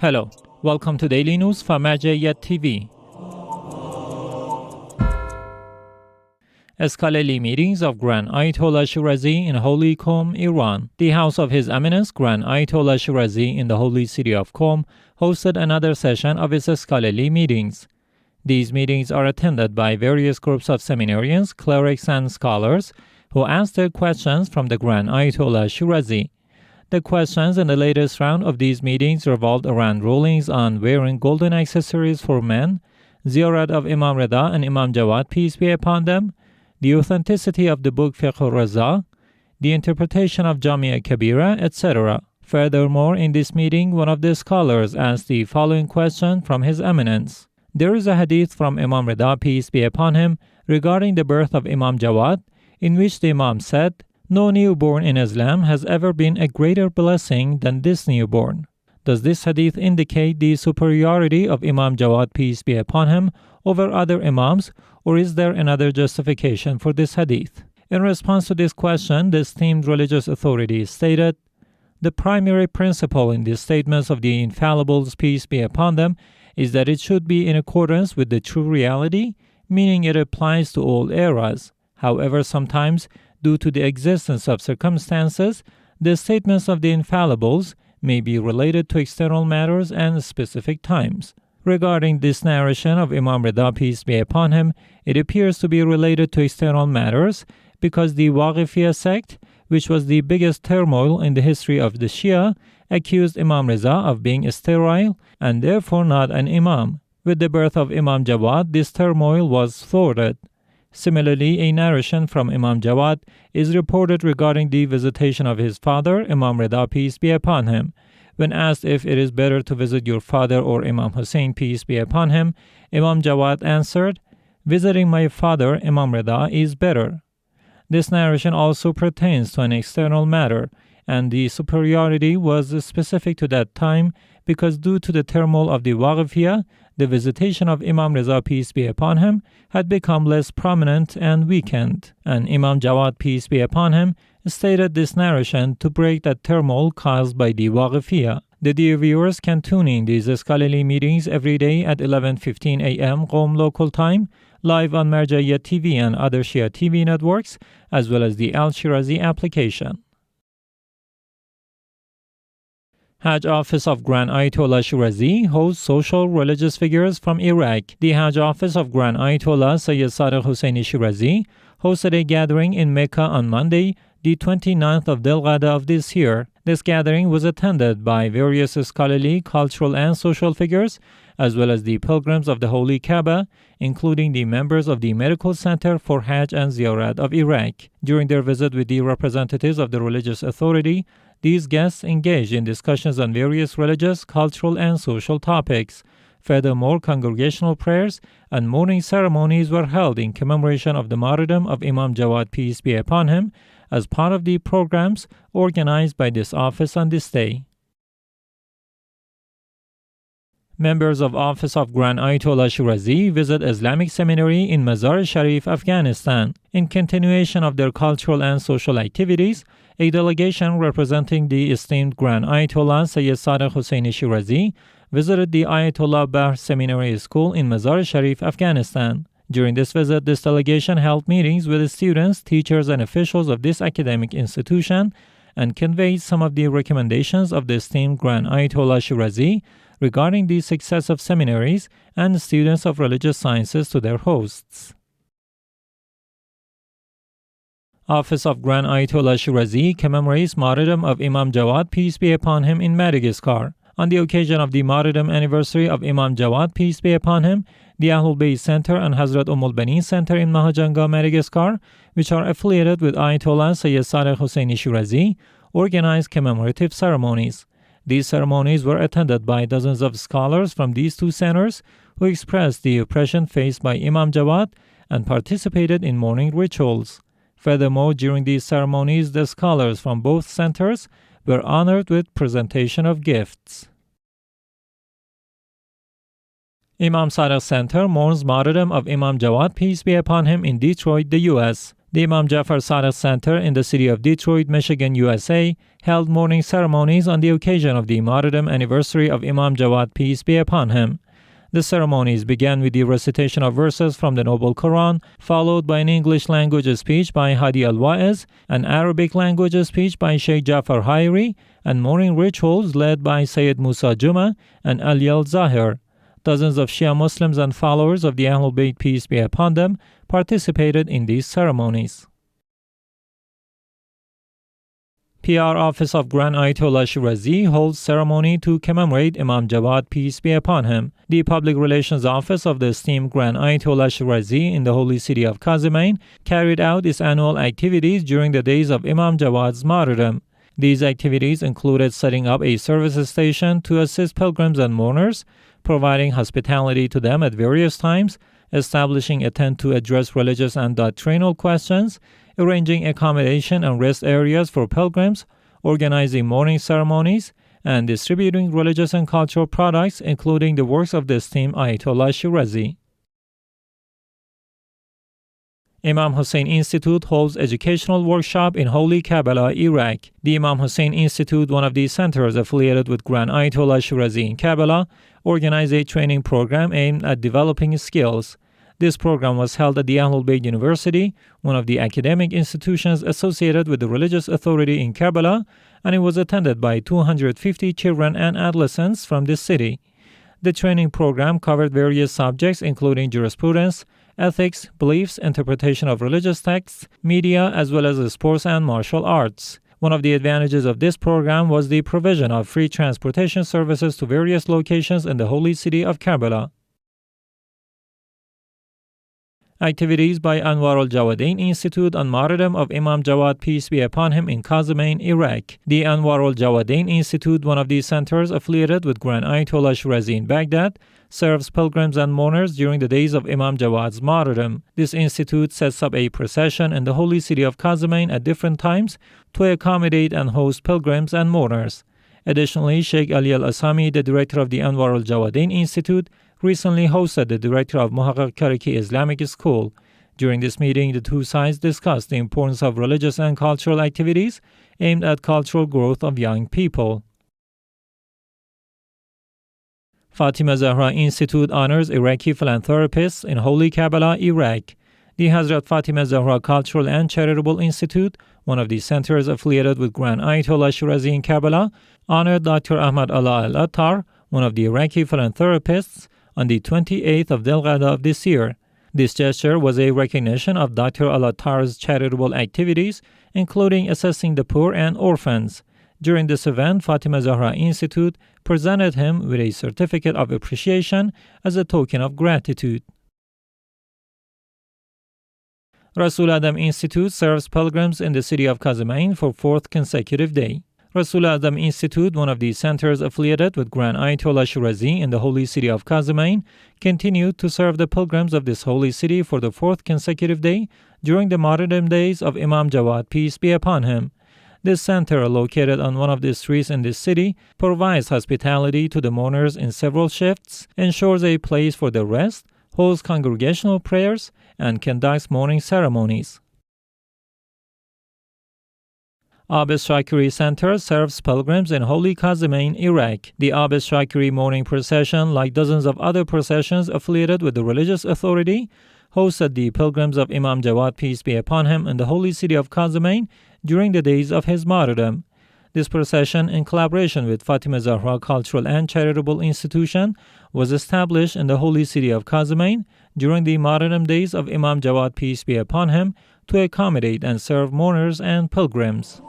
Hello, welcome to Daily News from Mazar-e TV. Scholarly meetings of Grand Ayatollah Shirazi in Holy Qom, Iran. The House of His Eminence Grand Ayatollah Shirazi in the holy city of Qom hosted another session of its scholarly meetings. These meetings are attended by various groups of seminarians, clerics, and scholars who ask their questions from the Grand Ayatollah Shirazi. The questions in the latest round of these meetings revolved around rulings on wearing golden accessories for men, ziyarat of Imam Rida and Imam Jawad, peace be upon them, the authenticity of the book Fiqh al-Raza, the interpretation of Jamia Kabira, etc. Furthermore, in this meeting, one of the scholars asked the following question from His Eminence. There is a hadith from Imam Rida, peace be upon him, regarding the birth of Imam Jawad, in which the Imam said, "No newborn in Islam has ever been a greater blessing than this newborn." Does this hadith indicate the superiority of Imam Jawad, peace be upon him, over other Imams, or is there another justification for this hadith? In response to this question, the esteemed religious authority stated, "The primary principle in the statements of the infallibles, peace be upon them, is that it should be in accordance with the true reality, meaning it applies to all eras. However, sometimes, due to the existence of circumstances, the statements of the infallibles may be related to external matters and specific times. Regarding this narration of Imam Rida, peace be upon him, it appears to be related to external matters because the Waqifiyya sect, which was the biggest turmoil in the history of the Shia, accused Imam Reza of being sterile and therefore not an Imam. With the birth of Imam Jawad, this turmoil was thwarted. Similarly, a narration from Imam Jawad is reported regarding the visitation of his father, Imam Rida, peace be upon him. When asked if it is better to visit your father or Imam Hussein, peace be upon him, Imam Jawad answered, "Visiting my father, Imam Rida, is better." This narration also pertains to an external matter, and the superiority was specific to that time because due to the turmoil of the Waqifiyya, the visitation of Imam Reza, peace be upon him, had become less prominent and weakened, and Imam Jawad, peace be upon him, stated this narration to break that turmoil caused by the Waqifiyya. The dear viewers can tune in these scholarly meetings every day at 11:15 a.m. Qom local time, live on Mazar-e TV and other Shia TV networks, as well as the Al-Shirazi application. Hajj Office of Grand Ayatollah Shirazi hosts social religious figures from Iraq. The Hajj Office of Grand Ayatollah Sadiq Hussein Shirazi hosted a gathering in Mecca on Monday, the 29th of Dhul-Qa'dah of this year. This gathering was attended by various scholarly, cultural, and social figures, as well as the pilgrims of the Holy Kaaba, including the members of the Medical Center for Hajj and Ziyarat of Iraq. During their visit with the representatives of the religious authority, these guests engaged in discussions on various religious, cultural, and social topics. Furthermore, congregational prayers and mourning ceremonies were held in commemoration of the martyrdom of Imam Jawad, peace be upon him, as part of the programs organized by this office on this day. Members of Office of Grand Ayatollah Shirazi visit Islamic Seminary in Mazar-e Sharif, Afghanistan. In continuation of their cultural and social activities, a delegation representing the esteemed Grand Ayatollah Sadiq Hussein Shirazi visited the Ayatollah Bahr Seminary School in Mazar-e Sharif, Afghanistan. During this visit, this delegation held meetings with the students, teachers, and officials of this academic institution and conveyed some of the recommendations of the esteemed Grand Ayatollah Shirazi regarding the success of seminaries and students of religious sciences to their hosts. Office of Grand Ayatollah Shirazi commemorates Martyrdom of Imam Jawad, peace be upon him, in Madagascar. On the occasion of the Martyrdom anniversary of Imam Jawad, peace be upon him, the Ahlul Bayt Center and Hazrat Banin Center in Mahajanga, Madagascar, which are affiliated with Ayatollah Sadiq Hussein Shirazi, organized commemorative ceremonies. These ceremonies were attended by dozens of scholars from these two centers who expressed the oppression faced by Imam Jawad and participated in mourning rituals. Furthermore, during these ceremonies, the scholars from both centers were honored with presentation of gifts. Imam Sadiq Center mourns martyrdom of Imam Jawad, peace be upon him, in Detroit, the U.S. The Imam Jafar Sadiq Center in the city of Detroit, Michigan, USA, held mourning ceremonies on the occasion of the Martyrdom anniversary of Imam Jawad, peace be upon him. The ceremonies began with the recitation of verses from the Noble Quran, followed by an English language speech by Hadi al-Wa'ez, an Arabic language speech by Sheikh Jafar Hayri, and mourning rituals led by Sayyid Musa Juma and Ali al-Zahir. Dozens of Shia Muslims and followers of the Ahlul Bayt, peace be upon them, participated in these ceremonies. PR Office of Grand Ayatollah Shirazi holds ceremony to commemorate Imam Jawad, peace be upon him. The Public Relations Office of the esteemed Grand Ayatollah Shirazi in the holy city of Kazemain carried out its annual activities during the days of Imam Jawad's martyrdom. These activities included setting up a service station to assist pilgrims and mourners, providing hospitality to them at various times, establishing a tent to address religious and doctrinal questions, arranging accommodation and rest areas for pilgrims, organizing mourning ceremonies, and distributing religious and cultural products, including the works of the esteemed Ayatollah Shirazi. Imam Hussein Institute holds educational workshop in Holy Karbala, Iraq. The Imam Hussein Institute, one of the centers affiliated with Grand Ayatollah Shirazi in Karbala, organized a training program aimed at developing skills. This program was held at the Ahlul Bayt University, one of the academic institutions associated with the religious authority in Karbala, and it was attended by 250 children and adolescents from this city. The training program covered various subjects including jurisprudence, ethics, beliefs, interpretation of religious texts, media, as well as sports and martial arts. One of the advantages of this program was the provision of free transportation services to various locations in the holy city of Karbala. Activities by Anwar al-Jawadain Institute on Martyrdom of Imam Jawad, peace be upon him, in Kazemain, Iraq. The Anwar al-Jawadain Institute, one of the centers affiliated with Grand Ayatollah Shirazi in Baghdad, serves pilgrims and mourners during the days of Imam Jawad's martyrdom. This institute sets up a procession in the holy city of Kazemain at different times to accommodate and host pilgrims and mourners. Additionally, Sheikh Ali al-Asami, the director of the Anwar al-Jawadain Institute, recently hosted the director of Mourns Islamic School. During this meeting, the two sides discussed the importance of religious and cultural activities aimed at cultural growth of young people. Fatima Zahra Institute honors Iraqi philanthropists in Holy Karbala, Iraq. The Hazrat Fatima Zahra Cultural and Charitable Institute, one of the centers affiliated with Grand Ayatollah Shirazi in Karbala, honored Dr. Ahmad Allah al-Attar, one of the Iraqi philanthropists, on the 28th of Dhul-Qa'dah of this year. This gesture was a recognition of Dr. al-Attar's charitable activities, including assisting the poor and orphans. During this event, Fatima Zahra Institute presented him with a certificate of appreciation as a token of gratitude. Rasul Azam Institute serves pilgrims in the city of Kazemain for fourth consecutive day. Rasul Azam Institute, one of the centers affiliated with Grand Ayatollah Shirazi in the holy city of Kazemain, continued to serve the pilgrims of this holy city for the fourth consecutive day during the martyrdom days of Imam Jawad, peace be upon him. This center, located on one of the streets in this city, provides hospitality to the mourners in several shifts, ensures a place for their rest, holds congregational prayers, and conducts mourning ceremonies. Abes Shakiri Center serves pilgrims in Holy Kazemain, Iraq. The Abes Shakiri mourning procession, like dozens of other processions affiliated with the religious authority, hosted the pilgrims of Imam Jawad, peace be upon him, in the holy city of Kazemain during the days of his martyrdom. This procession, in collaboration with Fatima Zahra Cultural and Charitable Institution, was established in the holy city of Kazemain during the martyrdom days of Imam Jawad, peace be upon him, to accommodate and serve mourners and pilgrims.